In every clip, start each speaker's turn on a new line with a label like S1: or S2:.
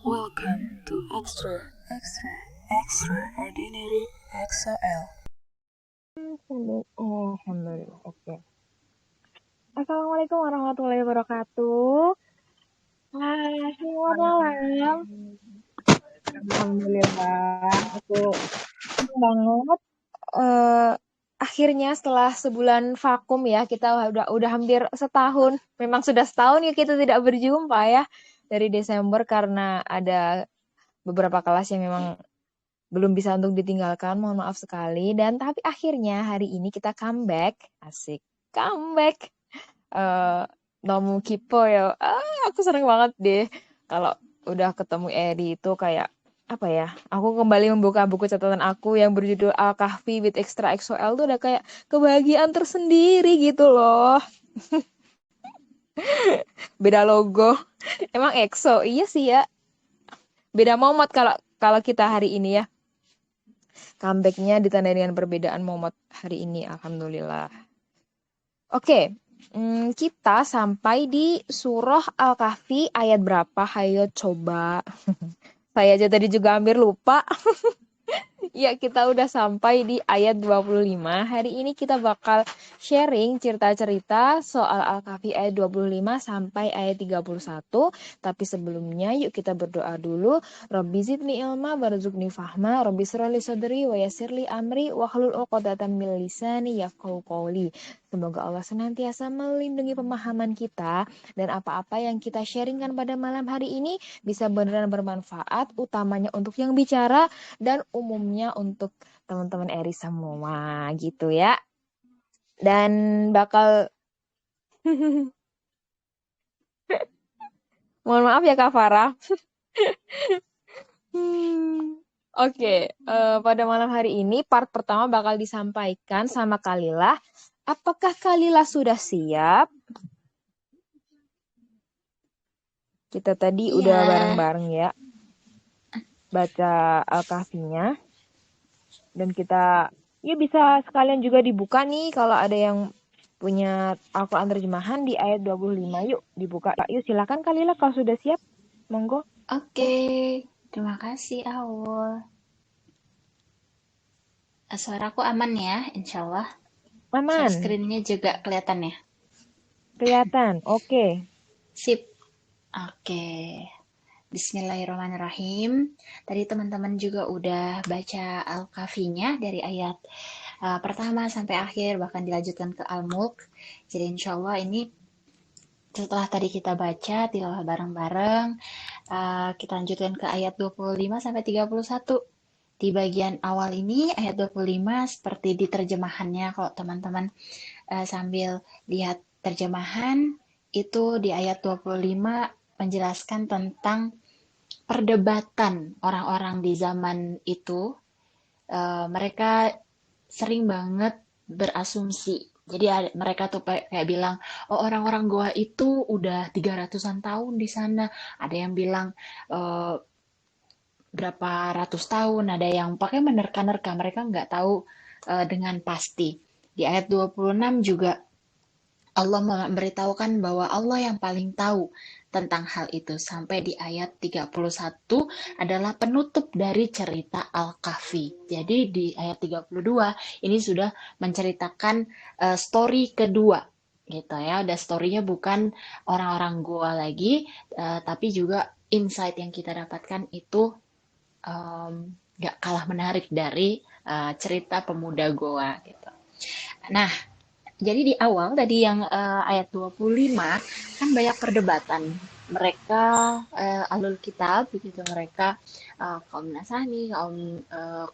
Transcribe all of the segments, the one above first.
S1: Welcome to Extraordinary XOL.
S2: Alhamdulillah. Oke. Assalamualaikum warahmatullahi wabarakatuh. Selamat malam. Alhamdulillah. Aku senang banget. Akhirnya setelah sebulan vakum ya, kita udah hampir setahun. Memang sudah setahun ya kita tidak berjumpa ya dari Desember karena ada beberapa kelas yang memang belum bisa untuk ditinggalkan. Mohon maaf sekali. Dan tapi akhirnya hari ini kita comeback. Asik. Comeback. Nomu Kipo ya. Aku seneng banget deh kalau udah ketemu Eri itu kayak apa ya? Aku kembali membuka buku catatan aku yang berjudul Al-Kahfi with Extra XOL tuh udah kayak kebahagiaan tersendiri gitu loh. Beda logo. Emang EXO. Iya sih ya. Beda momot kalau kalau kita hari ini ya. Comebacknya ditandai dengan perbedaan momot hari ini. Alhamdulillah. Oke, kita sampai di Surah Al-Kahfi ayat berapa? Hayo coba. Saya aja tadi juga hampir lupa. Ya, kita udah sampai di ayat 25. Hari ini kita bakal sharing cerita-cerita soal Al-Kahfi ayat 25 sampai ayat 31. Tapi sebelumnya yuk kita berdoa dulu. Rabbi zidni ilma warzuqni fahma, Rabbi shrahli sadri wa yassirli amri wahlul 'uqdatam min lisani yafqahu qawli. Semoga Allah senantiasa melindungi pemahaman kita dan apa-apa yang kita sharingkan pada malam hari ini bisa benar-benar bermanfaat, utamanya untuk yang bicara dan umumnya untuk teman-teman Eri semua gitu ya. Dan bakal mohon maaf ya Kak Farah. Oke, pada malam hari ini part pertama bakal disampaikan sama Kalila. Apakah Kalila sudah siap? Kita tadi udah
S3: Iya,
S2: bareng-bareng ya baca Al-Kahfinya. Dan kita ya bisa sekalian juga dibuka nih kalau ada yang punya Al-Quran terjemahan di ayat 25. Yuk dibuka. Yuk silakan Kalila kalau sudah siap. Monggo.
S3: oke. Terima kasih, Aul. Suaraku aman ya, insya Allah. Share
S2: Aman.
S3: screen-nya juga kelihatan ya.
S2: Kelihatan. Oke.
S3: Sip. Oke. Bismillahirrahmanirrahim. Tadi teman-teman juga udah baca Al-Kahfinya dari ayat pertama sampai akhir, bahkan dilanjutkan ke Al-Mulk. Jadi insya Allah ini setelah tadi kita baca tilawah bareng-bareng, kita lanjutkan ke ayat 25 sampai 31. Di bagian awal ini ayat 25 seperti di terjemahannya, kalau teman-teman sambil lihat terjemahan itu di ayat 25 menjelaskan tentang perdebatan orang-orang di zaman itu. Mereka sering banget berasumsi. Jadi mereka tuh kayak bilang, oh orang-orang Goa itu udah 300-an tahun di sana. Ada yang bilang eh, berapa ratus tahun, ada yang pakai menerka-nerka, mereka nggak tahu dengan pasti. Di ayat 26 juga Allah memberitahukan bahwa Allah yang paling tahu tentang hal itu. Sampai di ayat 31 adalah penutup dari cerita Al-Kahfi. Jadi di ayat 32 ini sudah menceritakan story kedua gitu ya. Udah story-nya bukan orang-orang Goa lagi, tapi juga insight yang kita dapatkan itu nggak kalah menarik dari cerita pemuda Goa gitu. Nah, jadi di awal tadi yang ayat 25 kan banyak perdebatan. Mereka Ahlul Kitab begitu, mereka kaum Nasrani, kaum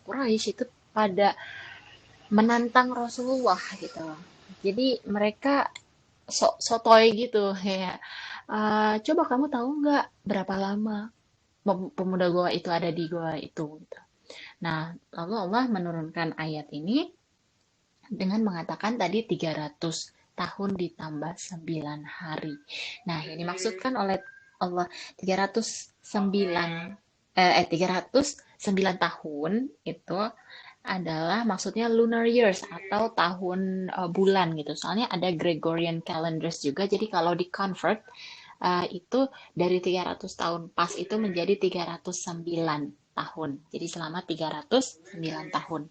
S3: Quraisy itu pada menantang Rasulullah gitu. Jadi mereka sotoy gitu kayak coba kamu tahu nggak berapa lama pemuda Goa itu ada di Goa itu gitu. Nah, lalu Allah menurunkan ayat ini dengan mengatakan tadi 300 tahun ditambah 9 hari. Nah, yang dimaksudkan oleh Allah 309 309 tahun itu adalah maksudnya lunar years atau tahun bulan gitu. Soalnya ada Gregorian calendars juga. Jadi kalau di convert itu dari 300 tahun pas itu menjadi 309 tahun. Jadi selama 309 tahun.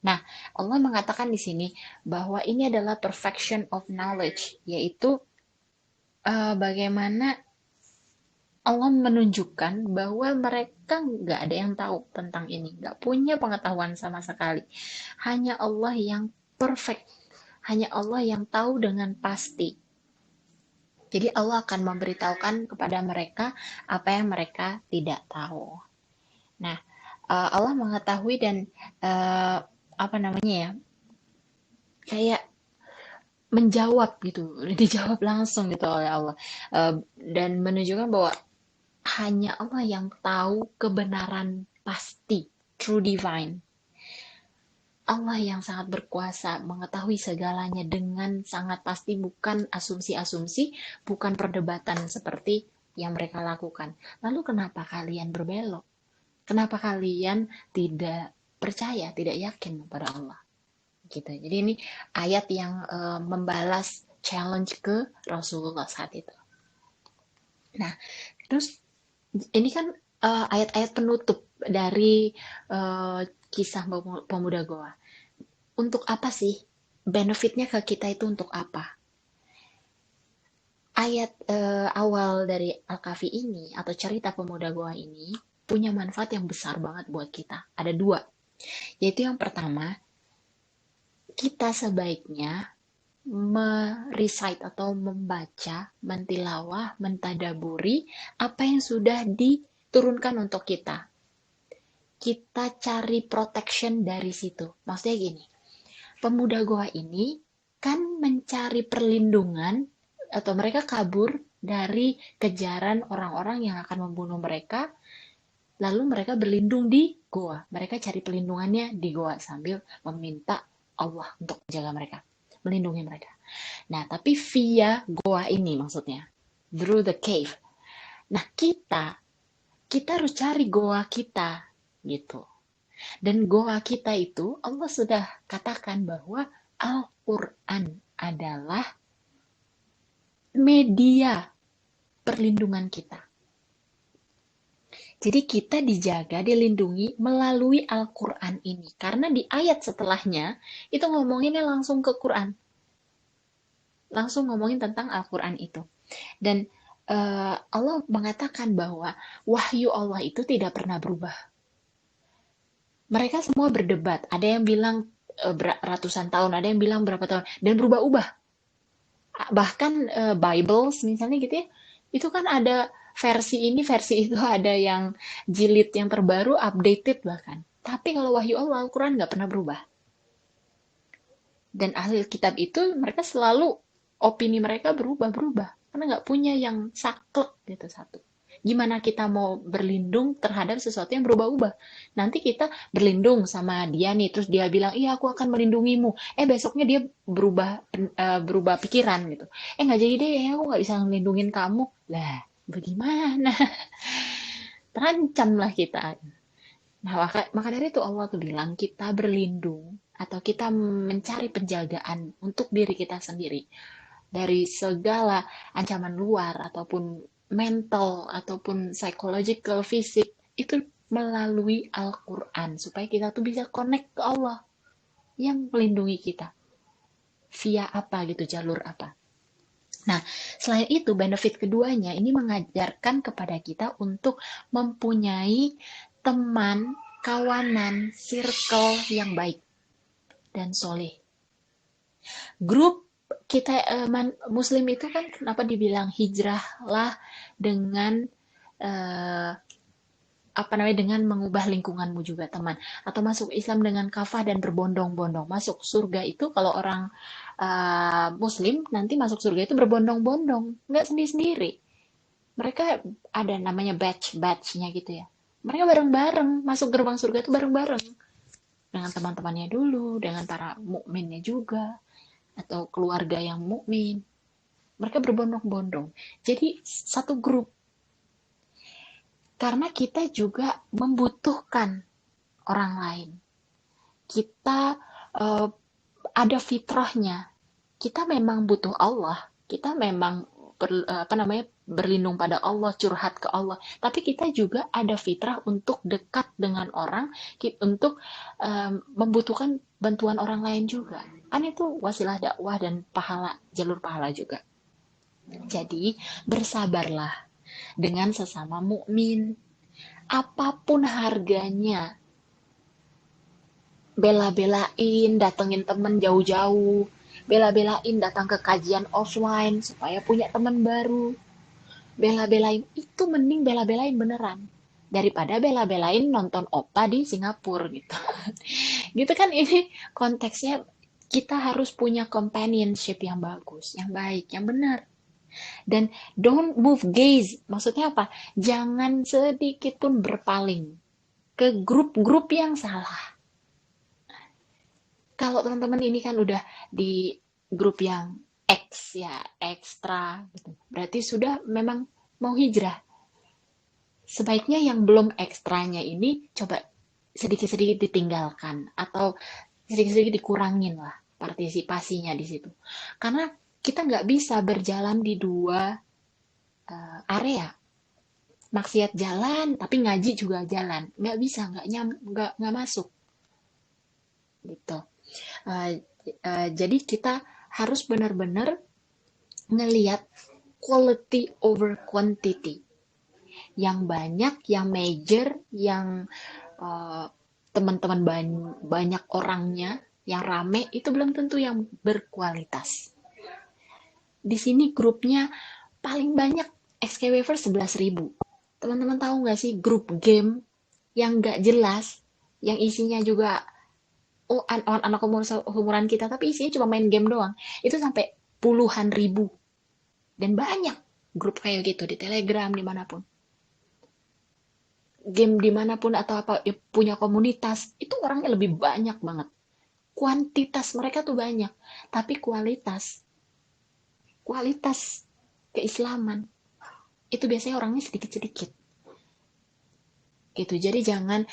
S3: Nah, Allah mengatakan di sini bahwa ini adalah perfection of knowledge, yaitu bagaimana Allah menunjukkan bahwa mereka nggak ada yang tahu tentang ini, nggak punya pengetahuan sama sekali. Hanya Allah yang perfect, hanya Allah yang tahu dengan pasti. Jadi Allah akan memberitahukan kepada mereka apa yang mereka tidak tahu. Nah, Allah mengetahui dan apa namanya ya, kayak menjawab gitu, dijawab langsung gitu oleh Allah. Dan menunjukkan bahwa hanya Allah yang tahu kebenaran pasti, true divine. Allah yang sangat berkuasa mengetahui segalanya dengan sangat pasti, bukan asumsi-asumsi, bukan perdebatan seperti yang mereka lakukan. Lalu kenapa kalian berbelok? Kenapa kalian tidak percaya, tidak yakin kepada Allah? Gitu. Jadi ini ayat yang membalas challenge ke Rasulullah saat itu. Nah, terus ini kan ayat-ayat penutup dari kisah pemuda Goa. Untuk apa sih? Benefitnya ke kita itu untuk apa? Ayat awal dari Al-Kahfi ini atau cerita pemuda Goa ini punya manfaat yang besar banget buat kita. Ada dua. Yaitu yang pertama, kita sebaiknya merecite atau membaca, mentilawah, mentadaburi apa yang sudah diturunkan untuk kita. Kita cari protection dari situ. Maksudnya gini, pemuda Goa ini kan mencari perlindungan atau mereka kabur dari kejaran orang-orang yang akan membunuh mereka, lalu mereka berlindung di Goa. Mereka cari perlindungannya di Goa sambil meminta Allah untuk menjaga mereka, melindungi mereka. Nah, tapi via Goa ini maksudnya, through the cave. Nah, kita harus cari Goa kita gitu. Dan Goa kita itu Allah sudah katakan bahwa Al-Quran adalah media perlindungan kita. Jadi kita dijaga, dilindungi melalui Al-Quran ini. Karena di ayat setelahnya itu ngomonginnya langsung ke Quran. Langsung ngomongin tentang Al-Quran itu. Dan Allah mengatakan bahwa wahyu Allah itu tidak pernah berubah. Mereka semua berdebat. Ada yang bilang ratusan tahun, ada yang bilang berapa tahun, dan berubah-ubah. Bahkan Bibles misalnya gitu ya, itu kan ada versi ini, versi itu, ada yang jilid yang terbaru, updated bahkan. Tapi kalau wahyu Allah, Al-Quran nggak pernah berubah. Dan ahli kitab itu mereka selalu opini mereka berubah-berubah. Karena nggak punya yang saklek gitu satu. Gimana kita mau berlindung terhadap sesuatu yang berubah-ubah? Nanti kita berlindung sama dia nih, terus dia bilang, iya aku akan melindungimu. Besoknya dia berubah pikiran gitu. Nggak jadi deh, aku nggak bisa melindungin kamu. Lah, bagaimana? Terancam lah kita. Nah, maka dari itu Allah tuh bilang kita berlindung atau kita mencari penjagaan untuk diri kita sendiri dari segala ancaman luar ataupun mental ataupun psychological, fisik itu melalui Al-Quran supaya kita tuh bisa connect ke Allah yang melindungi kita via apa gitu, jalur apa. Nah, selain itu benefit keduanya ini mengajarkan kepada kita untuk mempunyai teman, kawanan, circle yang baik dan soleh. Grup kita Muslim itu kan kenapa dibilang hijrahlah dengan dengan mengubah lingkunganmu juga teman, atau masuk Islam dengan kafah dan berbondong-bondong. Masuk surga itu kalau orang Muslim nanti masuk surga itu berbondong-bondong, nggak sendiri-sendiri. Mereka ada namanya batch-batchnya gitu ya. Mereka bareng-bareng masuk gerbang surga itu bareng-bareng dengan teman-temannya dulu, dengan para mukminnya juga, atau keluarga yang mukmin. Mereka berbondong-bondong. Jadi satu grup. Karena kita juga membutuhkan orang lain. Kita ada fitrahnya. Kita memang butuh Allah. Kita memang berlindung pada Allah, curhat ke Allah. Tapi kita juga ada fitrah untuk dekat dengan orang, untuk membutuhkan bantuan orang lain juga. Kan itu wasilah dakwah dan pahala, jalur pahala juga. Jadi bersabarlah dengan sesama mukmin, apapun harganya. Bela-belain datengin temen jauh-jauh, bela-belain datang ke kajian offline supaya punya teman baru, bela-belain itu mending bela-belain beneran daripada bela-belain nonton opa di Singapura gitu. Gitu kan, ini konteksnya kita harus punya companionship yang bagus, yang baik, yang benar. Dan don't move gaze, maksudnya apa? Jangan sedikit pun berpaling ke grup-grup yang salah. Kalau teman-teman ini kan udah di grup yang X ya, ekstra gitu. Berarti sudah memang mau hijrah. Sebaiknya yang belum ekstranya ini coba sedikit-sedikit ditinggalkan atau sedikit-sedikit dikurangin lah partisipasinya di situ. Karena kita nggak bisa berjalan di dua area. Maksiat jalan, tapi ngaji juga jalan. Nggak bisa, nggak masuk. Gitu. Jadi kita harus benar-benar ngelihat quality over quantity. Yang banyak, yang major, yang teman-teman banyak orangnya, yang rame, itu belum tentu yang berkualitas. Di sini grupnya paling banyak XK Waver 11.000. Teman-teman tahu nggak sih grup game yang nggak jelas, yang isinya juga anak umuran kita, tapi isinya cuma main game doang, itu sampai puluhan ribu. Dan banyak grup kayak gitu di Telegram, dimanapun. Game dimanapun atau apa, ya, punya komunitas, itu orangnya lebih banyak banget. Kuantitas mereka tuh banyak, tapi kualitas keislaman, itu biasanya orangnya sedikit-sedikit. Gitu, jadi jangan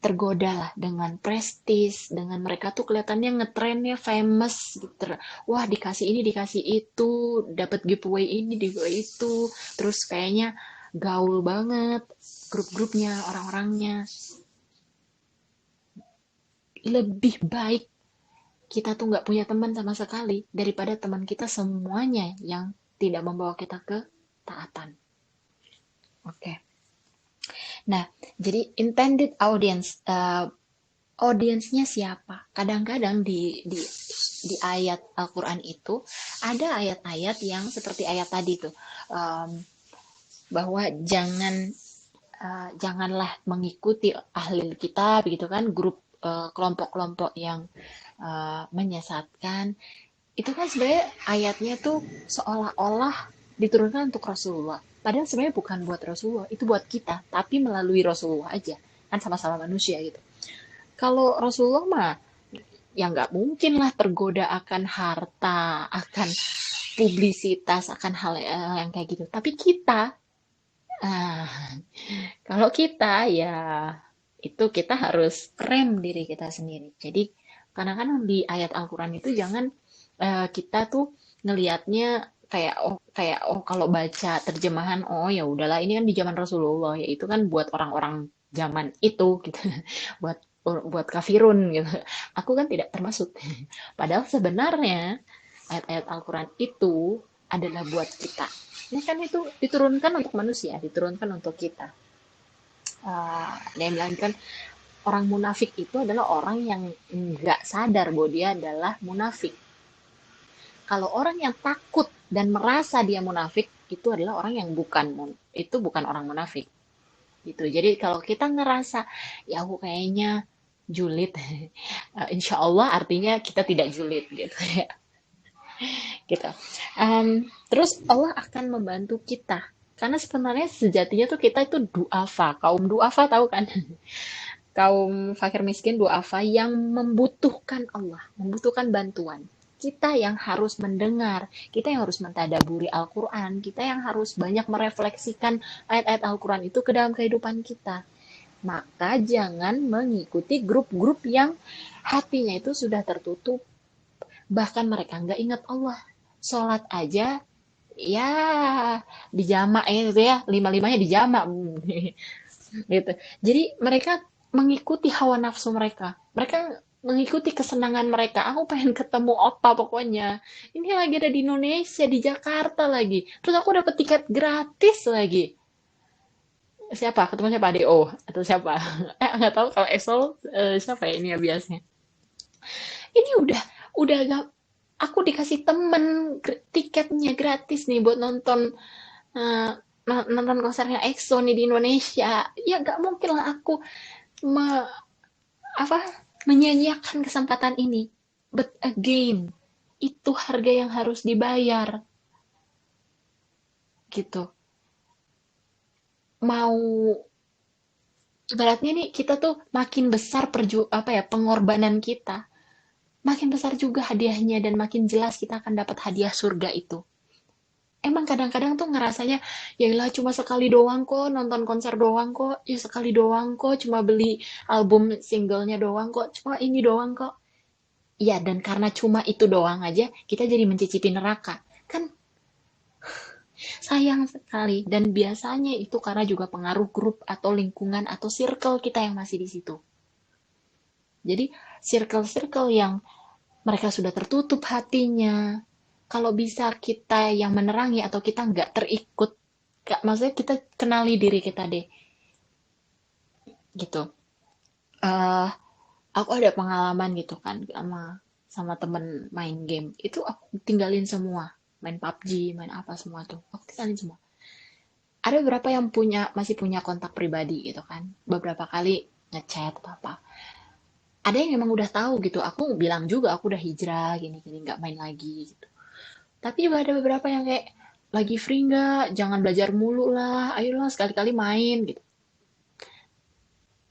S3: tergoda lah dengan prestis, dengan mereka tuh kelihatannya ngetrennya famous gitu. Wah, dikasih ini, dikasih itu, dapat giveaway ini, giveaway itu, terus kayaknya gaul banget grup-grupnya, orang-orangnya. Lebih baik kita tuh nggak punya teman sama sekali daripada teman kita semuanya yang tidak membawa kita ke taatan. Oke. Nah, jadi intended audience, audiensnya siapa? Kadang-kadang di ayat Al-Quran itu ada ayat-ayat yang seperti ayat tadi tuh, bahwa janganlah mengikuti ahli kitab, begitu kan, grup kelompok-kelompok yang menyesatkan. Itu kan sebenarnya ayatnya tuh seolah-olah diturunkan untuk Rasulullah. Padahal sebenarnya bukan buat Rasulullah, itu buat kita, tapi melalui Rasulullah aja. Kan sama-sama manusia gitu. Kalau Rasulullah mah, ya nggak mungkin lah tergoda akan harta, akan publisitas, akan hal yang kayak gitu. Tapi kita, kalau kita ya itu kita harus rem diri kita sendiri. Jadi kadang-kadang di ayat Al-Quran itu jangan kita tuh ngelihatnya kayak kalau baca terjemahan, oh ya udahlah ini kan di zaman Rasulullah, ya itu kan buat orang-orang zaman itu gitu. buat kafirun gitu. Aku kan tidak termasuk. Padahal sebenarnya ayat-ayat Al-Quran itu adalah buat kita. Ini kan itu diturunkan untuk manusia, diturunkan untuk kita. Dia bilang kan orang munafik itu adalah orang yang nggak sadar bahwa dia adalah munafik. Kalau orang yang takut dan merasa dia munafik, itu adalah orang yang bukan orang munafik. Gitu. Jadi kalau kita ngerasa, ya aku kayaknya julid, insya Allah artinya kita tidak julid gitu ya. Gitu. Terus Allah akan membantu kita. Karena sebenarnya sejatinya tuh kita itu duafa, kaum duafa tahu kan? Kaum fakir miskin duafa yang membutuhkan Allah, membutuhkan bantuan. Kita yang harus mendengar, kita yang harus mentadaburi Al-Quran, kita yang harus banyak merefleksikan ayat-ayat Al-Quran itu ke dalam kehidupan kita. Maka jangan mengikuti grup-grup yang hatinya itu sudah tertutup, bahkan mereka nggak ingat Allah. sholat aja ya dijamak ya gitu ya, lima-limanya dijamak gitu. Jadi mereka mengikuti hawa nafsu mereka. Mereka mengikuti kesenangan mereka. Aku pengen ketemu opa pokoknya. Ini lagi ada di Indonesia, di Jakarta lagi. Terus aku dapat tiket gratis lagi. Siapa? Ketemu siapa? ADO atau siapa? Nggak tahu kalau EXO siapa ya ini ya biasanya. Ini udah gak, aku dikasih temen tiketnya gratis nih buat nonton eh, nonton konsernya EXO nih di Indonesia. Ya nggak mungkin lah aku me- apa menyanyiakan kesempatan ini. But again, itu harga yang harus dibayar gitu. Mau ibaratnya nih kita tuh makin besar pengorbanan kita, makin besar juga hadiahnya dan makin jelas kita akan dapat hadiah surga itu. Emang kadang-kadang tuh ngerasanya ya lah cuma sekali doang kok nonton konser doang kok, ya sekali doang kok cuma beli album singlenya doang kok, cuma ini doang kok. Iya, dan karena cuma itu doang aja, kita jadi mencicipi neraka. Kan sayang sekali. Dan biasanya itu karena juga pengaruh grup atau lingkungan atau circle kita yang masih di situ. Jadi, circle-circle yang mereka sudah tertutup hatinya. Kalau bisa kita yang menerangi atau kita nggak terikut, maksudnya kita kenali diri kita deh, gitu. eh aku ada pengalaman gitu kan sama sama temen main game itu aku tinggalin semua main PUBG main apa semua tuh aku tinggalin semua ada beberapa yang masih punya kontak pribadi gitu kan beberapa kali ngechat apa ada yang memang udah tahu gitu aku bilang juga aku udah hijrah gini gini nggak main lagi gitu tapi ada beberapa yang kayak lagi free nggak jangan belajar mulu lah ayolah sekali-kali main gitu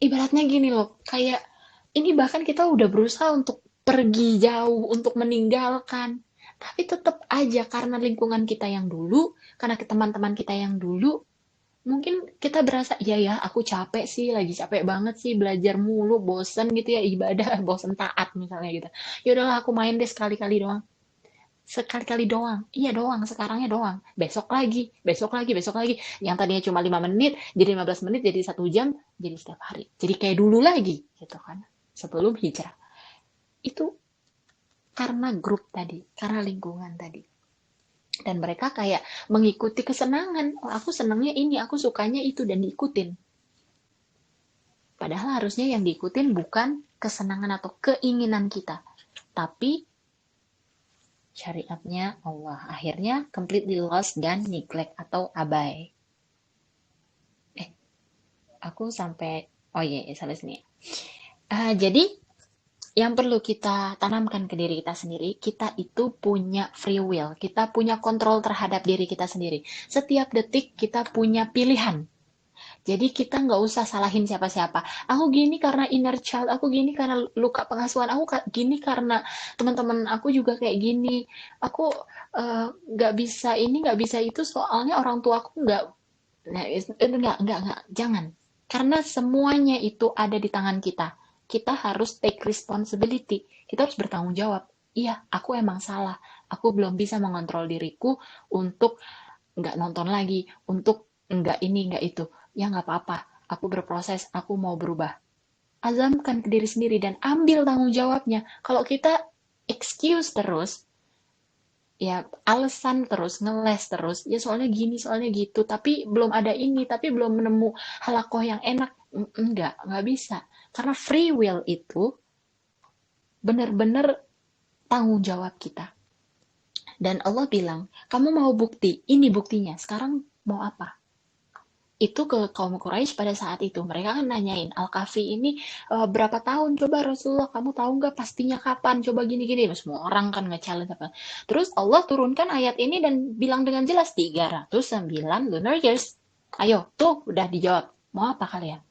S3: ibaratnya gini loh kayak ini bahkan kita udah berusaha untuk pergi jauh, untuk meninggalkan. Tapi tetap aja karena lingkungan kita yang dulu, karena ke teman-teman kita yang dulu, mungkin kita berasa, iya ya, aku capek sih, lagi capek banget sih, belajar mulu, bosen gitu ya, ibadah, bosen taat misalnya gitu. Ya udahlah aku main deh sekali-kali doang. Sekali-kali doang. Iya doang, sekarangnya doang. Besok lagi, besok lagi, besok lagi. Yang tadinya cuma 5 menit, jadi 15 menit, jadi 1 jam, jadi setiap hari. Jadi kayak dulu lagi, gitu kan. Sebelum hijrah. Itu karena grup tadi, karena lingkungan tadi. Dan mereka kayak mengikuti kesenangan. Oh, aku senangnya ini, aku sukanya itu, dan diikutin. Padahal harusnya yang diikutin bukan kesenangan atau keinginan kita. Tapi syariatnya Allah. Akhirnya completely lost dan neglect atau abai. Aku sampai, oh iya, sampai sini. Jadi yang perlu kita tanamkan ke diri kita sendiri, kita itu punya free will, kita punya kontrol terhadap diri kita sendiri. Setiap detik kita punya pilihan. Jadi kita nggak usah salahin siapa-siapa. Aku gini karena inner child, aku gini karena luka pengasuhan, aku gini karena teman-teman aku juga kayak gini. Aku nggak bisa ini, nggak bisa itu, soalnya orang tua aku nggak, nah, nggak, jangan. Karena semuanya itu ada di tangan kita. Kita harus take responsibility. Kita harus bertanggung jawab. Iya, aku emang salah. Aku belum bisa mengontrol diriku untuk nggak nonton lagi, untuk nggak ini, nggak itu. Ya nggak apa-apa. Aku berproses, aku mau berubah. Azamkan ke diri sendiri dan ambil tanggung jawabnya. Kalau kita excuse terus, ya alasan terus, ngeles terus, ya soalnya gini, soalnya gitu, tapi belum ada ini, tapi belum menemu halakoh yang enak. Enggak bisa. Karena free will itu benar-benar tanggung jawab kita. Dan Allah bilang, kamu mau bukti, ini buktinya, sekarang mau apa? Itu ke kaum Quraisy pada saat itu. Mereka kan nanyain, Al-Kahfi ini berapa tahun? Coba Rasulullah, kamu tahu nggak pastinya kapan? Coba gini-gini. Semua orang kan nge-challenge apa. Terus Allah turunkan ayat ini dan bilang dengan jelas, 309 lunar years. Ayo, tuh udah dijawab. Mau apa kalian?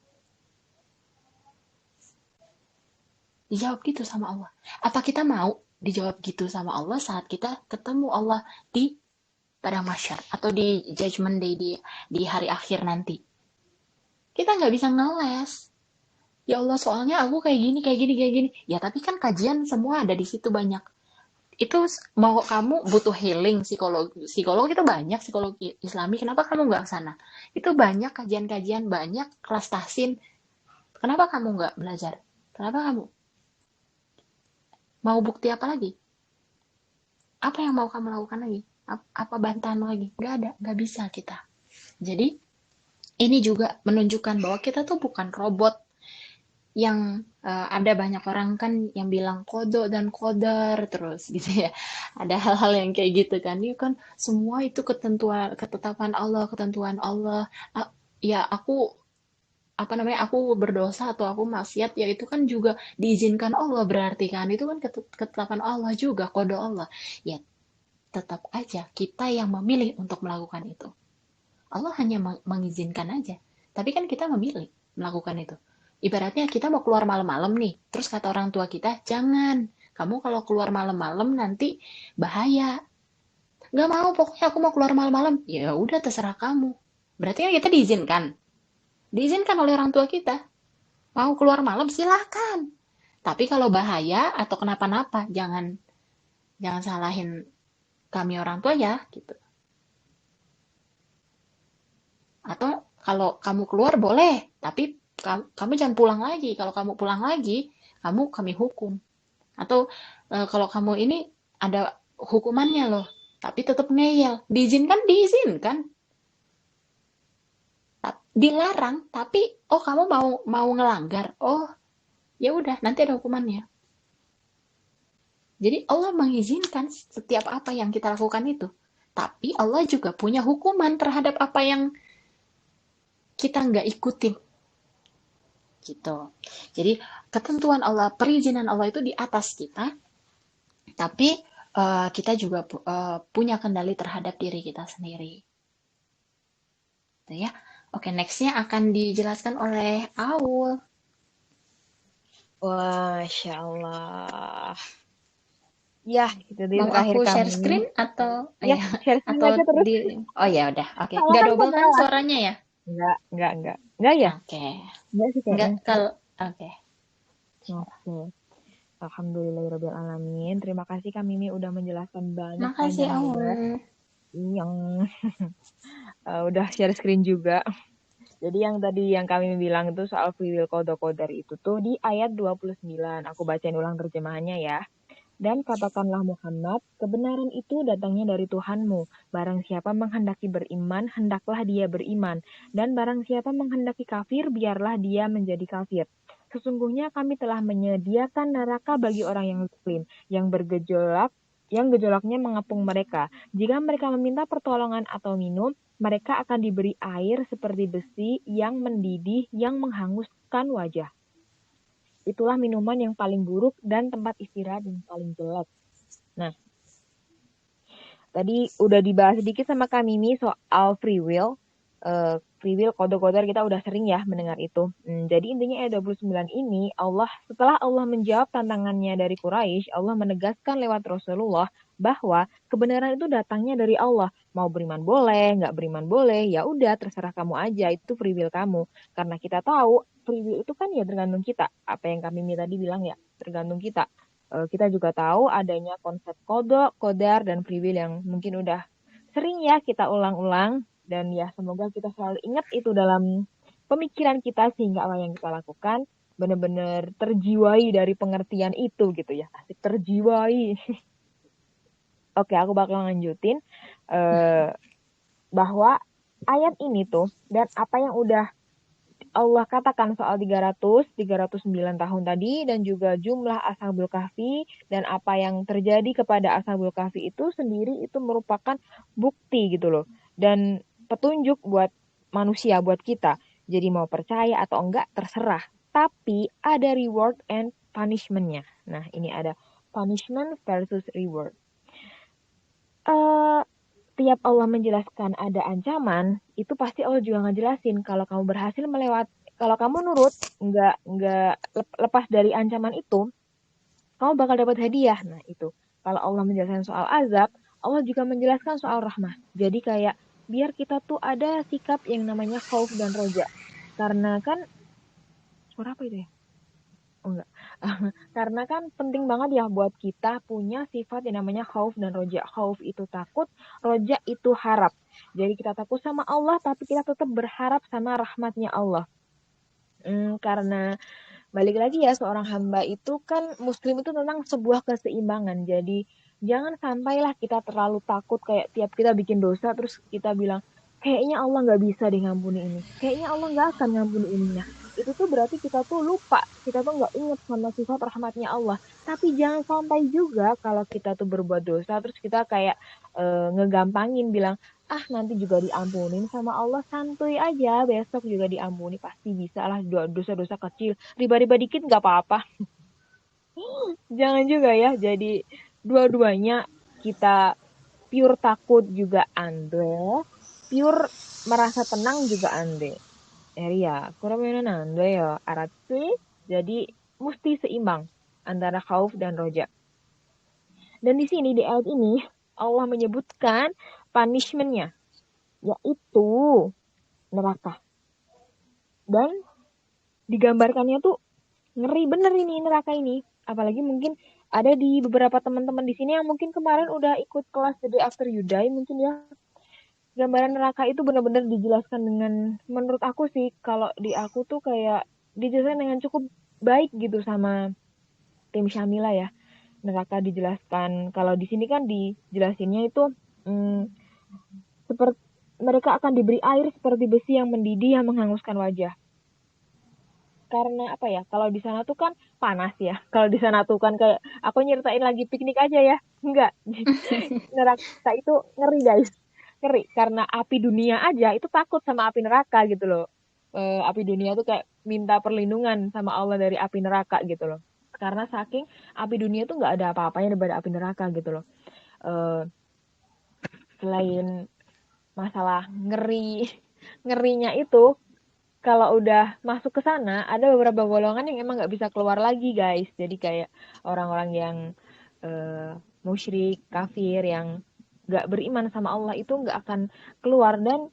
S3: Dijawab gitu sama Allah. Apa kita mau dijawab gitu sama Allah saat kita ketemu Allah di padang mahsyar atau di judgment day di hari akhir nanti? Kita nggak bisa ngeles. Ya Allah, soalnya aku kayak gini, kayak gini, kayak gini. Ya, tapi kan kajian semua ada di situ banyak. itu mau kamu butuh healing psikolog itu banyak psikologi Islami, kenapa kamu nggak ke sana? Itu banyak kajian-kajian, banyak kelas tahsin, kenapa kamu nggak belajar? Kenapa kamu mau bukti apa lagi? Apa yang mau kamu lakukan lagi? Apa bantahan lagi? Nggak ada, nggak bisa kita. Jadi ini juga menunjukkan bahwa kita tuh bukan robot yang ada banyak orang kan yang bilang kodo dan kodar terus gitu ya. Ada hal-hal yang kayak gitu kan. Ini kan semua itu ketentuan ketetapan Allah, ketentuan Allah. Ya aku apa namanya aku berdosa atau aku maksiat ya itu kan juga diizinkan Allah berarti kan itu kan ketetapan Allah juga kode Allah ya tetap aja kita yang memilih untuk melakukan itu. Allah hanya mengizinkan aja. Tapi kan kita memilih melakukan itu. Ibaratnya kita mau keluar malam-malam nih, terus kata orang tua kita, jangan. Kamu kalau keluar malam-malam nanti bahaya. Gak mau, pokoknya aku mau keluar malam-malam. Ya udah terserah kamu. Berarti kan kita diizinkan. Diizinkan oleh orang tua kita. Mau keluar malam silahkan. Tapi kalau bahaya atau kenapa-napa, jangan jangan salahin kami orang tua ya, gitu. Atau kalau kamu keluar boleh, tapi kamu jangan pulang lagi. Kalau kamu pulang lagi, kami hukum. Atau kalau kamu ini ada hukumannya loh, tapi tetap ngeyel. Diizinkan, diizinkan. Dilarang, tapi oh kamu mau ngelanggar. Oh, ya udah, nanti ada hukumannya. Jadi Allah mengizinkan setiap apa yang kita lakukan itu. Tapi Allah juga punya hukuman terhadap apa yang kita nggak ikutin gitu. Jadi ketentuan Allah, perizinan Allah itu di atas kita, tapi kita juga punya kendali terhadap diri kita sendiri. Gitu ya. Oke, nextnya akan dijelaskan oleh Aul.
S2: Wah, Masya Allah. Ya, itu dia
S3: Mau
S2: terakhir
S3: aku share
S2: kami.
S3: screen atau
S2: Ya,
S3: ya
S2: share screen
S3: atau
S2: aja terus.
S3: di oh ya udah oke
S2: Salah
S3: nggak
S2: kan
S3: double kan
S2: pemalas.
S3: suaranya ya
S2: Enggak. Enggak ya?
S3: oke
S2: Enggak sih
S3: nggak
S2: kayaknya.
S3: kalau oke
S2: Oke. Alhamdulillahirrabbilalamin. Terima kasih Kak Mimi udah menjelaskan banyak
S3: makasih
S2: panjang lebar.
S3: Aul.
S2: Yang udah share screen juga. Jadi yang tadi yang kami bilang itu soal free will qadar itu tuh di ayat 29. Aku bacain ulang terjemahannya ya. Dan katakanlah Muhammad, kebenaran itu datangnya dari Tuhanmu. Barang siapa menghendaki beriman, hendaklah dia beriman. Dan barang siapa menghendaki kafir, biarlah dia menjadi kafir. Sesungguhnya kami telah menyediakan neraka bagi orang yang zalim, yang gejolaknya mengepung mereka. Jika mereka meminta pertolongan atau minum, mereka akan diberi air seperti besi yang mendidih, yang menghanguskan wajah. Itulah minuman yang paling buruk dan tempat istirahat yang paling jelek. Nah, tadi udah dibahas sedikit sama Kak Mimi soal free will. Free will, kodar kita udah sering ya mendengar itu. Jadi intinya ayat 29 ini, setelah Allah menjawab tantangannya dari Quraisy, Allah menegaskan lewat Rasulullah bahwa kebenaran itu datangnya dari Allah. Mau beriman boleh, nggak beriman boleh, ya udah terserah kamu aja, itu free will kamu. Karena kita tahu free will itu kan ya tergantung kita. Apa yang Kak Mimi tadi bilang ya, tergantung kita. Kita juga tahu adanya konsep kodar, dan free will yang mungkin udah sering ya kita ulang-ulang. Dan ya semoga kita selalu ingat itu dalam pemikiran kita sehingga apa yang kita lakukan benar-benar terjiwai dari pengertian itu gitu ya. Asik terjiwai. Oke, aku bakal lanjutin bahwa ayat ini tuh dan apa yang udah Allah katakan soal 309 tahun tadi dan juga jumlah Ashabul Kahfi dan apa yang terjadi kepada Ashabul Kahfi itu sendiri itu merupakan bukti gitu loh. Dan petunjuk buat manusia, buat kita. Jadi mau percaya atau enggak terserah. Tapi ada reward and punishment-nya. Nah ini ada punishment versus reward. Tiap Allah menjelaskan ada ancaman, itu pasti Allah juga ngejelasin kalau kamu berhasil kalau kamu nurut, nggak lepas dari ancaman itu, kamu bakal dapat hadiah. Nah itu, kalau Allah menjelaskan soal azab, Allah juga menjelaskan soal rahmah. Jadi kayak biar kita tuh ada sikap yang namanya khauf dan roja. Karena kan suara apa itu ya? Oh enggak. Karena kan penting banget ya buat kita punya sifat yang namanya khauf dan roja. Khauf itu takut, roja itu harap. Jadi kita takut sama Allah, tapi kita tetap berharap sama rahmatnya Allah. Karena balik lagi ya, seorang hamba itu kan muslim itu tentang sebuah keseimbangan. Jadi jangan sampailah kita terlalu takut kayak tiap kita bikin dosa terus kita bilang kayaknya Allah nggak bisa deh ngampuni ini. Kayaknya Allah nggak akan ngampuni ini. Nah, itu tuh berarti kita tuh lupa. Kita tuh nggak ingat sama sifat rahmatnya Allah. Tapi jangan sampai juga kalau kita tuh berbuat dosa terus kita kayak ngegampangin bilang ah nanti juga diampunin sama Allah, santuy aja, besok juga diampuni, pasti bisa lah, dosa-dosa kecil, riba-riba dikit nggak apa-apa. Jangan juga ya, jadi dua-duanya kita pure takut juga ande, pure merasa tenang juga ande. Ya, kurang ande ya, aratsi, jadi mesti seimbang antara khauf dan roja. Dan di sini, di ayat ini, Allah menyebutkan punishment-nya, yaitu neraka. Dan digambarkannya tuh ngeri bener ini neraka ini. Apalagi mungkin ada di beberapa teman-teman di sini yang mungkin kemarin udah ikut kelas The Day After You Die mungkin ya. Gambaran neraka itu benar-benar dijelaskan dengan, menurut aku sih, kalau di aku tuh kayak dijelaskan dengan cukup baik gitu sama tim Syamila ya. Neraka dijelaskan, kalau di sini kan dijelasinnya itu seperti mereka akan diberi air seperti besi yang mendidih yang menghanguskan wajah. Karena apa ya, kalau di sana tuh kan panas ya, kalau di sana tuh kan kayak aku nyeritain lagi piknik aja ya, enggak. Neraka itu ngeri guys, ngeri karena api dunia aja itu takut sama api neraka gitu loh. Api dunia tuh kayak minta perlindungan sama Allah dari api neraka gitu loh, karena saking api dunia tuh nggak ada apa-apanya daripada api neraka gitu loh. Eh, Selain masalah ngerinya itu, kalau udah masuk ke sana ada beberapa golongan yang emang nggak bisa keluar lagi guys. Jadi kayak orang-orang yang musyrik, kafir, yang nggak beriman sama Allah itu nggak akan keluar. Dan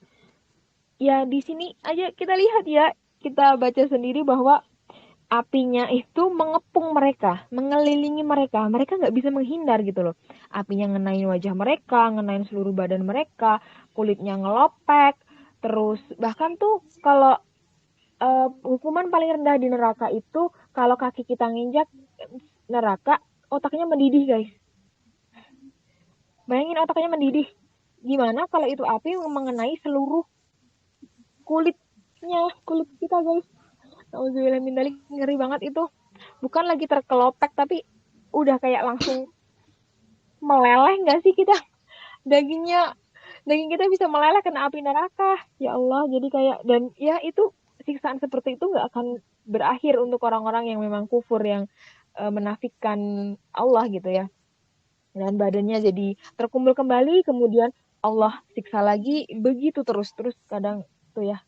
S2: ya di sini aja kita lihat ya, kita baca sendiri bahwa apinya itu mengepung mereka, mengelilingi mereka. Mereka nggak bisa menghindar gitu loh. Apinya ngenain wajah mereka, ngenain seluruh badan mereka, kulitnya ngelopek. Terus bahkan tuh kalau hukuman paling rendah di neraka itu kalau kaki kita nginjak neraka, otaknya mendidih guys. Bayangin otaknya mendidih. Gimana kalau itu api mengenai seluruh kulit kita guys. Nauzubillah min dzalik, ngeri banget itu. Bukan lagi terkelopek tapi udah kayak langsung meleleh nggak sih kita? Daging kita bisa meleleh kena api neraka. Ya Allah, jadi kayak, dan ya itu siksaan seperti itu nggak akan berakhir untuk orang-orang yang memang kufur, yang menafikan Allah gitu ya. Dan badannya jadi terkumpul kembali, kemudian Allah siksa lagi, begitu terus kadang tuh ya.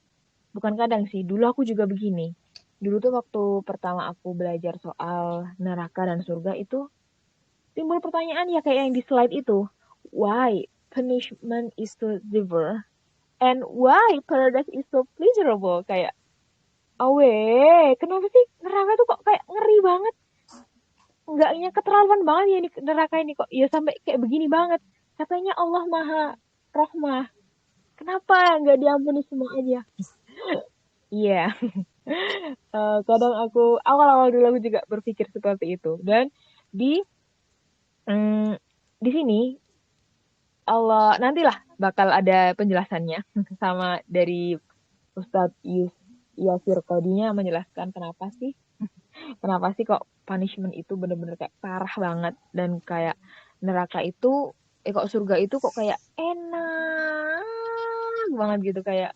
S2: Bukan kadang sih, dulu aku juga begini. Dulu tuh waktu pertama aku belajar soal neraka dan surga itu timbul pertanyaan ya kayak yang di slide itu. Why punishment is so severe and why paradise is so pleasurable? Kayak, awe, kenapa sih neraka tuh kok kayak ngeri banget? Enggaknya keterlaluan banget ya ini neraka ini, kok ya sampai kayak begini banget. Katanya Allah Maha Rahmah. Kenapa nggak diampuni semua aja? Iya. Kadang aku awal-awal dulu aku juga berpikir seperti itu. Dan di di sini Allah nantilah bakal ada penjelasannya sama dari Ustadz Yasir Qadinya menjelaskan kenapa sih kok punishment itu bener-bener kayak parah banget, dan kayak neraka itu kok surga itu kok kayak enak banget gitu, kayak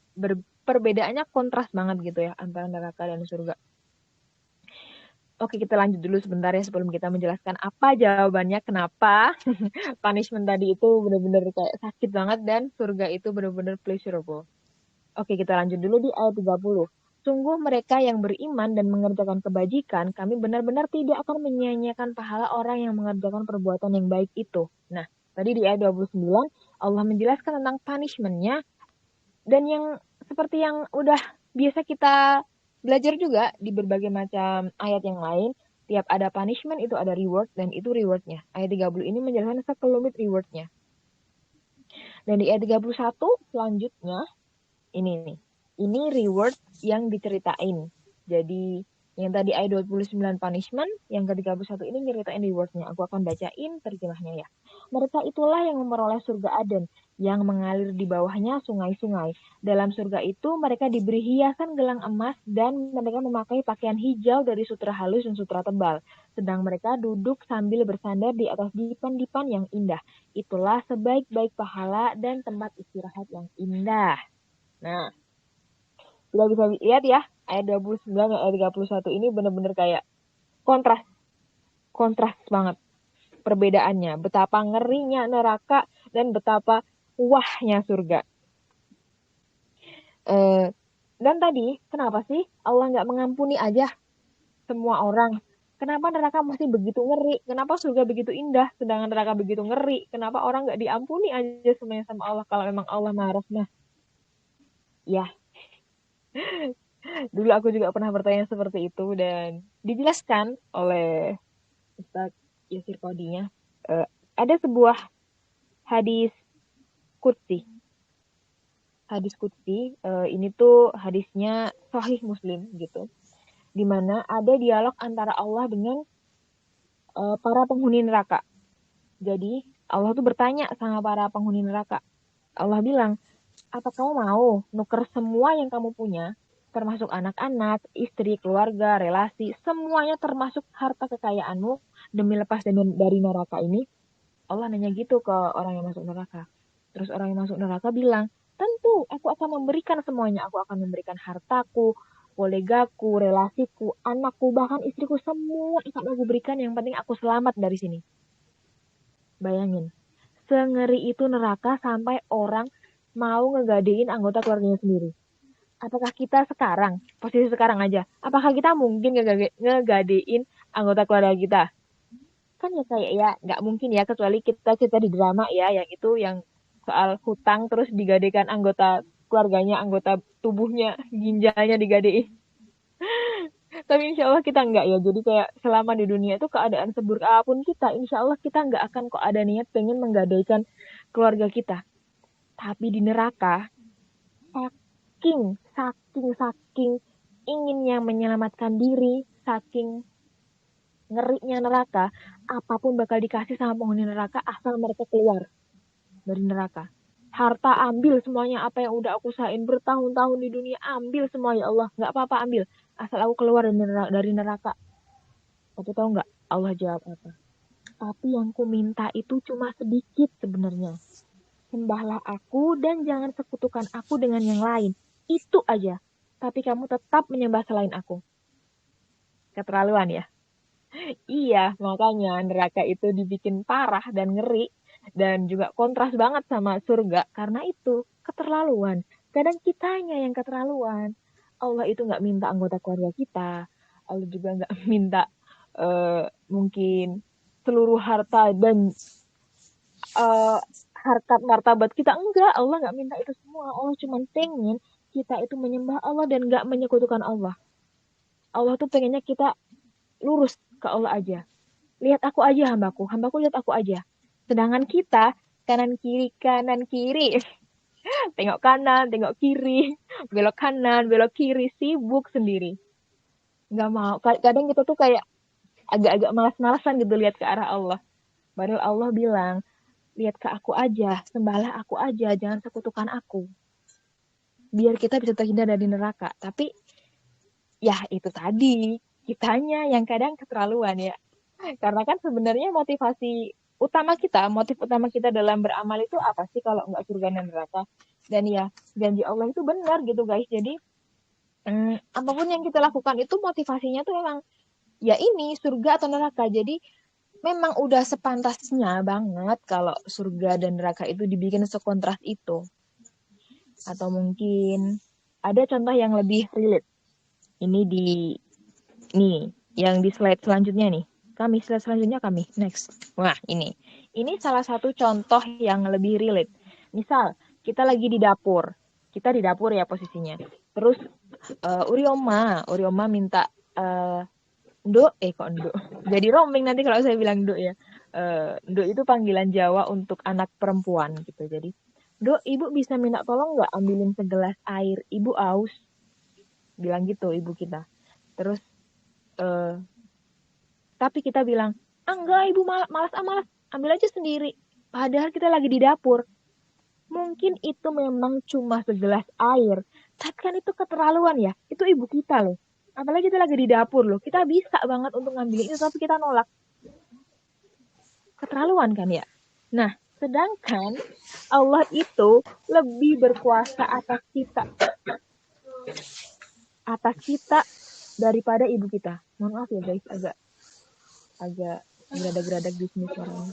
S2: perbedaannya kontras banget gitu ya antara neraka dan surga. Oke, kita lanjut dulu sebentar ya sebelum kita menjelaskan apa jawabannya kenapa punishment tadi itu benar-benar kayak sakit banget dan surga itu benar-benar pleasurable. Oke, kita lanjut dulu di ayat 30. Sungguh mereka yang beriman dan mengerjakan kebajikan, kami benar-benar tidak akan menyia-nyiakan pahala orang yang mengerjakan perbuatan yang baik itu. Nah, tadi di ayat 29, Allah menjelaskan tentang punishment-nya, dan yang seperti yang udah biasa kita belajar juga di berbagai macam ayat yang lain. Tiap ada punishment itu ada reward dan itu rewardnya. Ayat 30 ini menjelaskan sekelumit rewardnya. Dan di ayat 31 selanjutnya ini nih. Ini reward yang diceritain. Jadi yang tadi ayat 29 punishment, yang ke-31 ini nyeritain rewardnya. Aku akan bacain terjemahnya ya. Mereka itulah yang memperoleh surga Aden, yang mengalir di bawahnya sungai-sungai. Dalam surga itu mereka diberi hiasan gelang emas dan mereka memakai pakaian hijau dari sutra halus dan sutra tebal. Sedang mereka duduk sambil bersandar di atas dipan-dipan yang indah. Itulah sebaik-baik pahala dan tempat istirahat yang indah. Nah, sudah bisa lihat ya, ayat 29 dan ayat 31 ini benar-benar kayak kontras banget perbedaannya. Betapa ngerinya neraka dan betapa wahnya surga. Dan tadi, kenapa sih Allah nggak mengampuni aja semua orang? Kenapa neraka masih begitu ngeri? Kenapa surga begitu indah, sedangkan neraka begitu ngeri? Kenapa orang nggak diampuni aja semuanya sama Allah kalau memang Allah marah? Nah, ya, dulu aku juga pernah bertanya seperti itu dan dijelaskan oleh Ustaz Yasir Kodinya. Ada sebuah hadis qudsi. Hadis qudsi ini tuh hadisnya Sahih Muslim gitu. Di mana ada dialog antara Allah dengan para penghuni neraka. Jadi Allah tuh bertanya sama para penghuni neraka. Allah bilang, apa kamu mau nuker semua yang kamu punya, termasuk anak-anak, istri, keluarga, relasi, semuanya termasuk harta kekayaanmu demi lepas dari neraka ini? Allah nanya gitu ke orang yang masuk neraka. Terus orang yang masuk neraka bilang, tentu aku akan memberikan semuanya. Aku akan memberikan hartaku, kolegaku, relasiku, anakku, bahkan istriku, semua akan aku berikan. Yang penting aku selamat dari sini. Bayangin, sengeri itu neraka sampai orang mau ngegadein anggota keluarganya sendiri. Apakah kita sekarang, posisi sekarang aja, apakah kita mungkin ngegadein anggota keluarga kita? Kan ya kayak ya nggak mungkin ya, kecuali kita di drama ya, yang itu yang soal hutang terus digadekan anggota keluarganya, anggota tubuhnya, ginjalnya digadein. Tapi insya Allah kita enggak ya. Jadi kayak selama di dunia itu keadaan seburuk apapun kita, insya Allah kita enggak akan kok ada niat pengen menggadaikan keluarga kita. Tapi di neraka, saking inginnya menyelamatkan diri, saking ngerinya neraka, apapun bakal dikasih sama penghuni neraka asal mereka keluar dari neraka. Harta ambil semuanya, apa yang udah aku usahain bertahun-tahun di dunia, ambil semua ya Allah, nggak apa-apa ambil, asal aku keluar dari neraka. Tapi tahu nggak Allah jawab apa? Tapi yang ku minta itu cuma sedikit sebenarnya. Sembahlah aku dan jangan sekutukan aku dengan yang lain. Itu aja. Tapi kamu tetap menyembah selain aku. Keterlaluan ya? Iya, makanya neraka itu dibikin parah dan ngeri. Dan juga kontras banget sama surga. Karena itu keterlaluan. Kadang kitanya yang keterlaluan. Allah itu nggak minta anggota keluarga kita. Allah juga nggak minta mungkin seluruh harta dan harkat martabat kita. Enggak, Allah nggak minta itu semua. Allah cuma pengen kita itu menyembah Allah dan nggak menyekutukan Allah. Allah tuh pengennya kita lurus ke Allah aja. Lihat aku aja hambaku lihat aku aja. Sedangkan kita kanan kiri, tengok kanan, tengok kiri, belok kanan, belok kiri, sibuk sendiri. Nggak mau. Kadang kita tuh kayak agak-agak malas-malasan gitu lihat ke arah Allah. Padahal Allah bilang, lihat ke aku aja, sembahlah aku aja, jangan sekutukan aku. Biar kita bisa terhindar dari neraka. Tapi ya itu tadi, kitanya yang kadang keterlaluan ya. Karena kan sebenarnya motif utama kita dalam beramal itu apa sih kalau nggak surga dan neraka? Dan ya janji Allah itu benar gitu guys. Jadi apapun yang kita lakukan itu motivasinya tuh memang ya ini surga atau neraka. Jadi memang udah sepantasnya banget kalau surga dan neraka itu dibikin sekontras itu. Atau mungkin ada contoh yang lebih relate. Ini yang di slide selanjutnya nih. Slide selanjutnya next. Wah, ini salah satu contoh yang lebih relate. Misal, kita lagi di dapur. Kita di dapur ya posisinya. Terus Urioma minta Nduk, kok Nduk. Jadi roaming nanti kalau saya bilang Nduk ya. Nduk itu panggilan Jawa untuk anak perempuan gitu. Jadi, Nduk, ibu bisa minta tolong nggak ambilin segelas air? Ibu aus. Bilang gitu ibu kita. Terus, eh, tapi kita bilang, enggak ibu malas, malas. Ambil aja sendiri. Padahal kita lagi di dapur. Mungkin itu memang cuma segelas air. Tapi kan itu keterlaluan ya. Itu ibu kita loh. Apalagi kita lagi di dapur loh. Kita bisa banget untuk ngambilin itu, tapi kita nolak. Keterlaluan kan ya? Nah, sedangkan Allah itu lebih berkuasa atas kita daripada ibu kita. Mohon maaf ya guys, agak geradak-geradak di sini suaranya.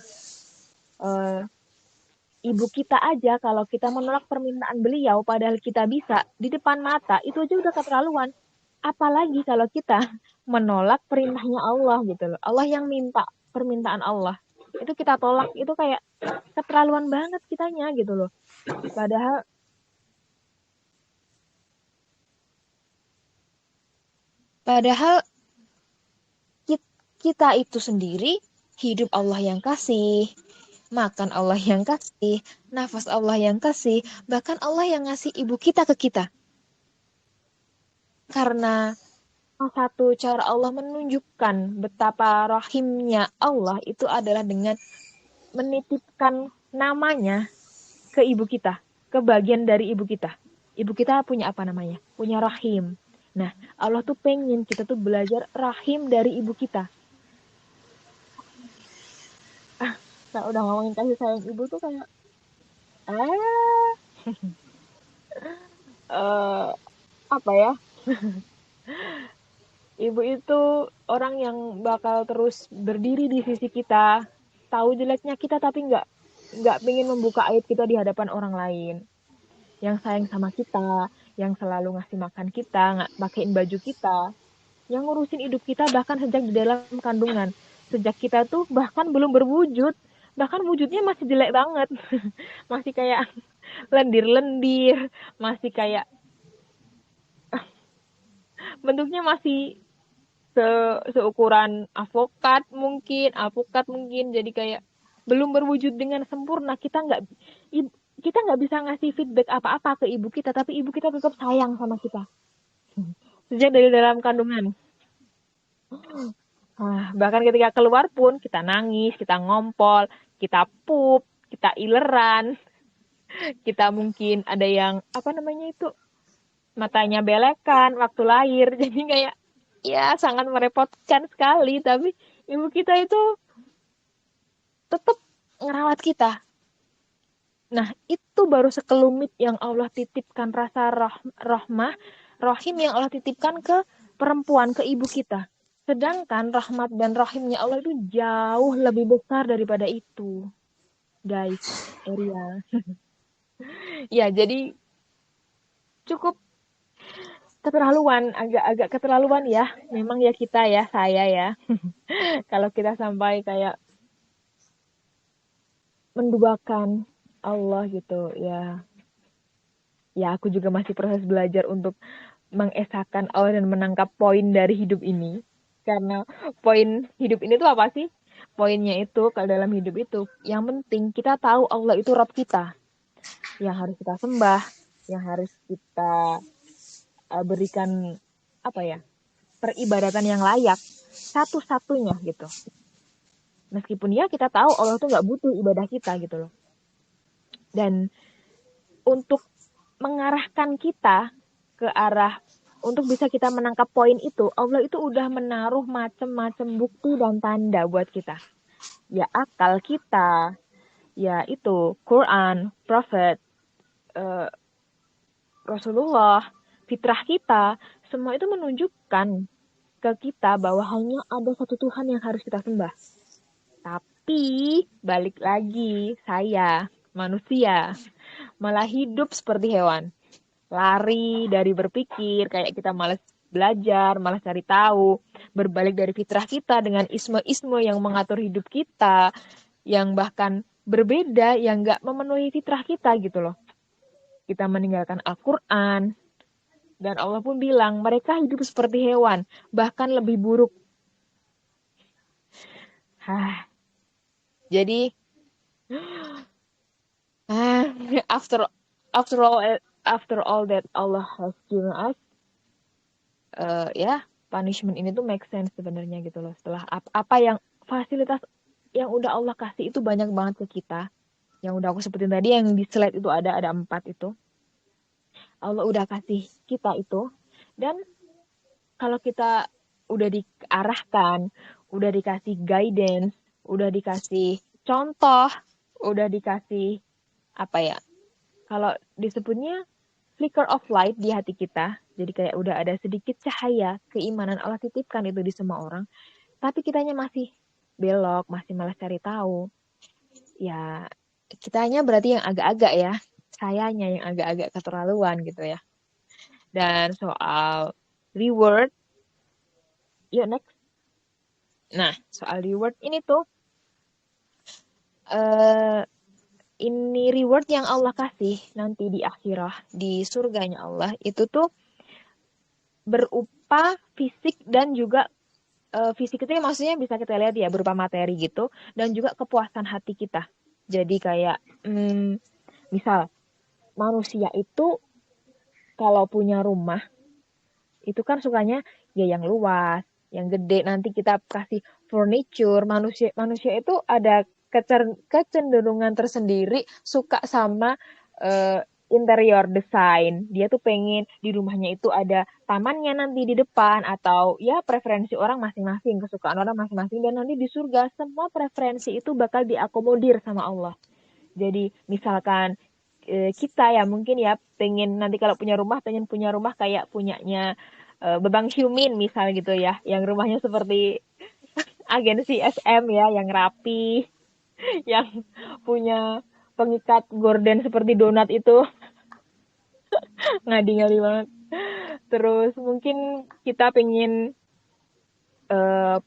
S2: Ibu kita aja kalau kita menolak permintaan beliau padahal kita bisa di depan mata, itu aja udah keterlaluan. Apalagi kalau kita menolak perintahnya Allah gitu loh. Allah yang minta permintaan Allah. Itu kita tolak, itu kayak keterlaluan banget kitanya gitu loh. Padahal kita itu sendiri hidup Allah yang kasih, makan Allah yang kasih, nafas Allah yang kasih, bahkan Allah yang ngasih ibu kita ke kita. Karena salah satu cara Allah menunjukkan betapa rahimnya Allah itu adalah dengan menitipkan namanya ke ibu kita, ke bagian dari ibu kita. Ibu kita punya apa namanya? Punya rahim. Nah, Allah tuh pengen kita tuh belajar rahim dari ibu kita. Kalau udah ngomongin kasih sayang ibu tuh kayak apa ya? Ibu itu orang yang bakal terus berdiri di sisi kita, tahu jeleknya kita tapi nggak pengen membuka aib kita di hadapan orang lain. Yang sayang sama kita, yang selalu ngasih makan kita, nggak pakein baju kita, yang ngurusin hidup kita bahkan sejak di dalam kandungan. Sejak kita tuh bahkan belum berwujud, bahkan wujudnya masih jelek banget. Masih kayak lendir-lendir, masih kayak bentuknya masih seukuran alpukat mungkin, jadi kayak belum berwujud dengan sempurna. Kita nggak bisa ngasih feedback apa-apa ke ibu kita, tapi ibu kita tetap sayang sama kita sejak dari dalam kandungan. Bahkan ketika keluar pun kita nangis, kita ngompol, kita pup, kita ileran, kita mungkin ada yang apa namanya itu, matanya belekan waktu lahir. Jadi kayak ya sangat merepotkan sekali, tapi ibu kita itu tetap ngerawat kita. Nah, itu baru sekelumit yang Allah titipkan rasa rahim yang Allah titipkan ke perempuan, ke ibu kita. Sedangkan rahmat dan rahimnya Allah itu jauh lebih besar daripada itu. Guys, Eria. Ya, jadi cukup keterlaluan, agak keterlaluan ya. Memang ya kita ya, saya ya. Kalau kita sampai kayak menduakan Allah gitu ya. Ya, aku juga masih proses belajar untuk mengesahkan Allah dan menangkap poin dari hidup ini. Karena poin hidup ini tuh apa sih? Poinnya itu kalau dalam hidup itu, yang penting kita tahu Allah itu Rabb kita. Yang harus kita sembah, yang harus kita berikan apa ya? Peribadatan yang layak, satu-satunya gitu. Meskipun ya kita tahu Allah tuh nggak butuh ibadah kita gitu loh. Dan untuk mengarahkan kita ke arah untuk bisa kita menangkap poin itu, Allah itu udah menaruh macam-macam bukti dan tanda buat kita. Ya akal kita, ya itu Quran, Prophet, Rasulullah, fitrah kita, semua itu menunjukkan ke kita bahwa hanya ada satu Tuhan yang harus kita sembah. Tapi balik lagi, saya manusia malah hidup seperti hewan. Lari dari berpikir, kayak kita malas belajar, malas cari tahu, berbalik dari fitrah kita dengan isme-isme yang mengatur hidup kita, yang bahkan berbeda, yang nggak memenuhi fitrah kita gitu loh. Kita meninggalkan Al-Quran, Dan Allah pun bilang, mereka hidup seperti hewan, bahkan lebih buruk. Hah, jadi ah, after after all after all that Allah has given us, ya punishment ini tuh make sense sebenarnya gitu loh. Setelah apa yang fasilitas yang udah Allah kasih itu banyak banget ke kita. Yang udah aku sebutin tadi yang di slide itu ada 4 itu. Allah udah kasih kita itu. Dan kalau kita udah diarahkan, udah dikasih guidance, udah dikasih contoh, udah dikasih apa ya? Kalau disebutnya flicker of light di hati kita, jadi kayak udah ada sedikit cahaya keimanan Allah titipkan itu di semua orang, tapi kitanya masih belok, masih malas cari tahu. Ya, kitanya berarti yang agak-agak ya, sayanya yang agak-agak keterlaluan gitu ya. Dan soal reward, yuk next. Nah, soal reward ini tuh, ini reward yang Allah kasih nanti di akhirah, di surganya Allah, itu tuh berupa fisik dan juga fisik itu ya maksudnya bisa kita lihat ya berupa materi gitu dan juga kepuasan hati kita. Jadi kayak misal manusia itu kalau punya rumah itu kan sukanya ya yang luas, yang gede. Nanti kita kasih furniture. Manusia itu ada kecenderungan tersendiri suka sama interior design. Dia tuh pengen di rumahnya itu ada tamannya nanti di depan atau ya preferensi orang masing-masing, kesukaan orang masing-masing dan nanti di surga semua preferensi itu bakal diakomodir sama Allah. Jadi misalkan kita ya mungkin ya pengen nanti kalau punya rumah pengen punya rumah kayak punyanya Bebang Syumin misal gitu ya, yang rumahnya seperti agensi SM ya, yang rapi, yang punya pengikat gorden seperti donat itu. Ngadi-ngadi banget. Terus mungkin kita pengen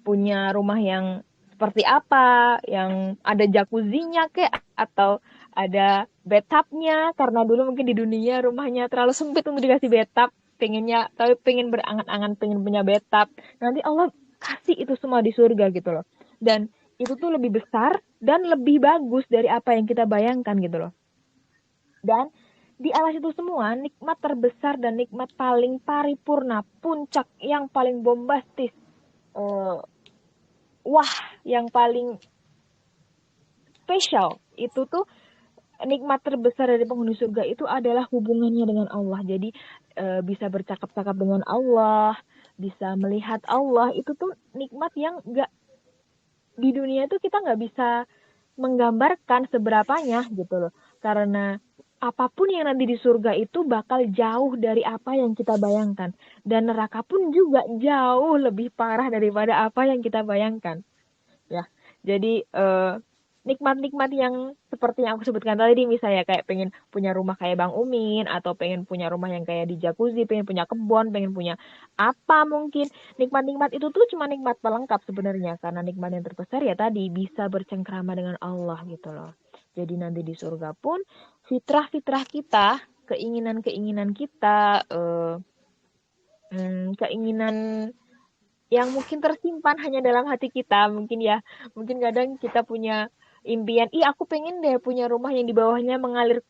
S2: punya rumah yang seperti apa, yang ada jacuzzinya kek atau ada bathtubnya karena dulu mungkin di dunia rumahnya terlalu sempit untuk dikasih bathtub, pengennya tapi pengen berangan-angan pengen punya bathtub. Nanti Allah kasih itu semua di surga gitu loh. Dan itu tuh lebih besar dan lebih bagus dari apa yang kita bayangkan gitu loh. Dan di alas itu semua nikmat terbesar dan nikmat paling paripurna, puncak yang paling bombastis, wah yang paling spesial itu tuh nikmat terbesar dari penghuni surga itu adalah hubungannya dengan Allah. Jadi bisa bercakap-cakap dengan Allah, bisa melihat Allah. Itu tuh nikmat yang nggak di dunia itu kita nggak bisa menggambarkan seberapanya gitu loh. Karena apapun yang nanti di surga itu bakal jauh dari apa yang kita bayangkan. Dan neraka pun juga jauh lebih parah daripada apa yang kita bayangkan. Ya, jadi nikmat-nikmat yang seperti yang aku sebutkan tadi, misalnya kayak pengen punya rumah kayak Bang Umin, atau pengen punya rumah yang kayak di jacuzzi, pengen punya kebun, pengen punya apa mungkin. Nikmat-nikmat itu tuh cuma nikmat pelengkap sebenarnya, karena nikmat yang terbesar ya tadi bisa bercengkrama dengan Allah gitu loh. Jadi nanti di surga pun fitrah-fitrah kita, keinginan-keinginan kita, keinginan yang mungkin tersimpan hanya dalam hati kita mungkin ya, mungkin kadang kita punya impian, aku pengen deh punya rumah yang di bawahnya mengalir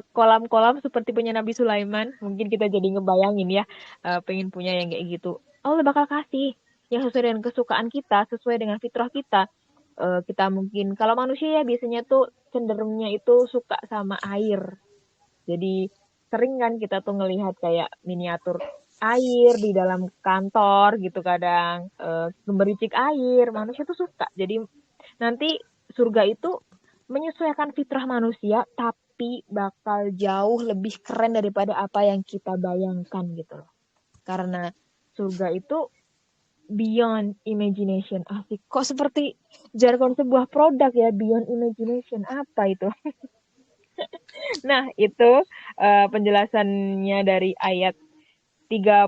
S2: kolam-kolam seperti punya Nabi Sulaiman. Mungkin kita jadi ngebayangin ya, pengen punya yang kayak gitu. Allah bakal kasih yang sesuai dengan kesukaan kita, sesuai dengan fitrah kita. Kita mungkin kalau manusia ya biasanya tuh cenderungnya itu suka sama air, jadi sering kan kita tuh ngelihat kayak miniatur air di dalam kantor gitu kadang, gemericik air, manusia tuh suka. Jadi nanti surga itu menyesuaikan fitrah manusia tapi bakal jauh lebih keren daripada apa yang kita bayangkan gitu loh. Karena surga itu beyond imagination. Asik. Kok seperti jargon sebuah produk ya, beyond imagination. Apa itu? Nah, itu penjelasannya dari ayat 31.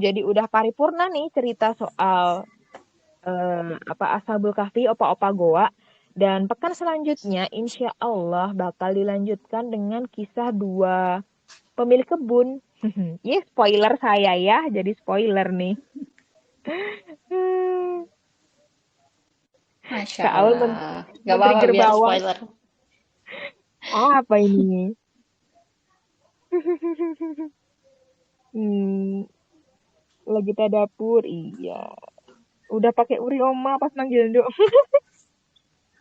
S2: Jadi udah paripurna nih cerita soal Ashabul Kahfi, opa-opa goa. Dan pekan selanjutnya insya Allah bakal dilanjutkan dengan kisah dua pemilik kebun Ini spoiler saya ya, jadi spoiler nih. Hmm,
S3: Masya
S2: Kak Aul
S3: Allah. Gak apa-apa
S2: men-trigger
S3: biar
S2: bawah.
S3: spoiler.
S2: Apa ini? Hmm, lagi kita dapur, iya. Udah pakai uri oma pas manggil Ndo.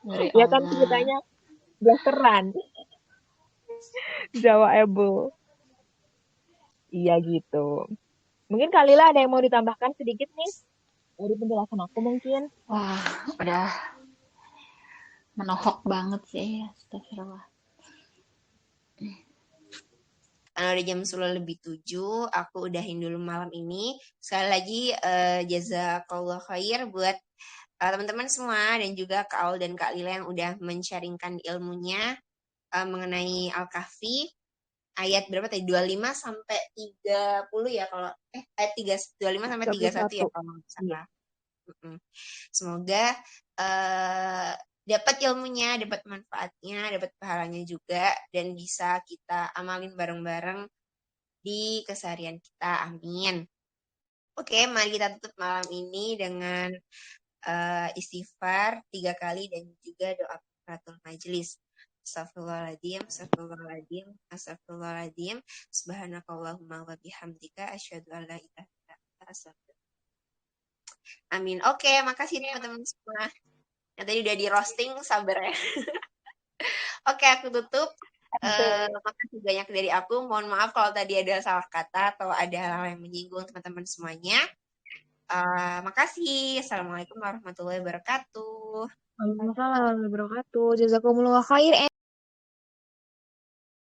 S3: Dari
S2: Ya kan
S3: Allah.
S2: ceritanya blasteran, Jawa Able. Iya gitu. Mungkin Kalila ada yang mau ditambahkan sedikit nih dari penjelasan aku mungkin.
S3: Wah, udah menohok banget sih. Astagfirullah.
S4: Karena udah jam 10:07, aku udahin dulu malam ini. Sekali lagi jazakallah khair buat teman-teman semua dan juga Kak Aul dan Kak Lila yang udah men-sharingkan ilmunya mengenai Al-Kahfi ayat berapa tadi? 25 sampai 30 ya kalau ayat 25 sampai 31 ya
S2: 31.
S4: kalau nggak
S2: Iya.
S4: salah. Semoga eh, dapat ilmunya, dapat manfaatnya, dapat pahalanya juga dan bisa kita amalin bareng-bareng di keseharian kita. Amin. Oke, mari kita tutup malam ini dengan istighfar 3 kali dan juga doa kafaratul majelis. Astagfirullahaladzim, astagfirullahaladzim, astagfirullahaladzim. Subhanakallahumma wa bihamdika asyhadu an la ilaha illa anta astaghfiruka. Amin. Oke, makasih teman-teman semua. Yang tadi udah di roasting, sabar ya. Oke, aku tutup. Makasih banyak dari aku. Mohon maaf kalau tadi ada salah kata atau ada hal-hal yang menyinggung teman-teman semuanya. Makasih. Assalamualaikum warahmatullahi wabarakatuh.
S2: Waalaikumsalam warahmatullahi wabarakatuh. Jazakumullah khair.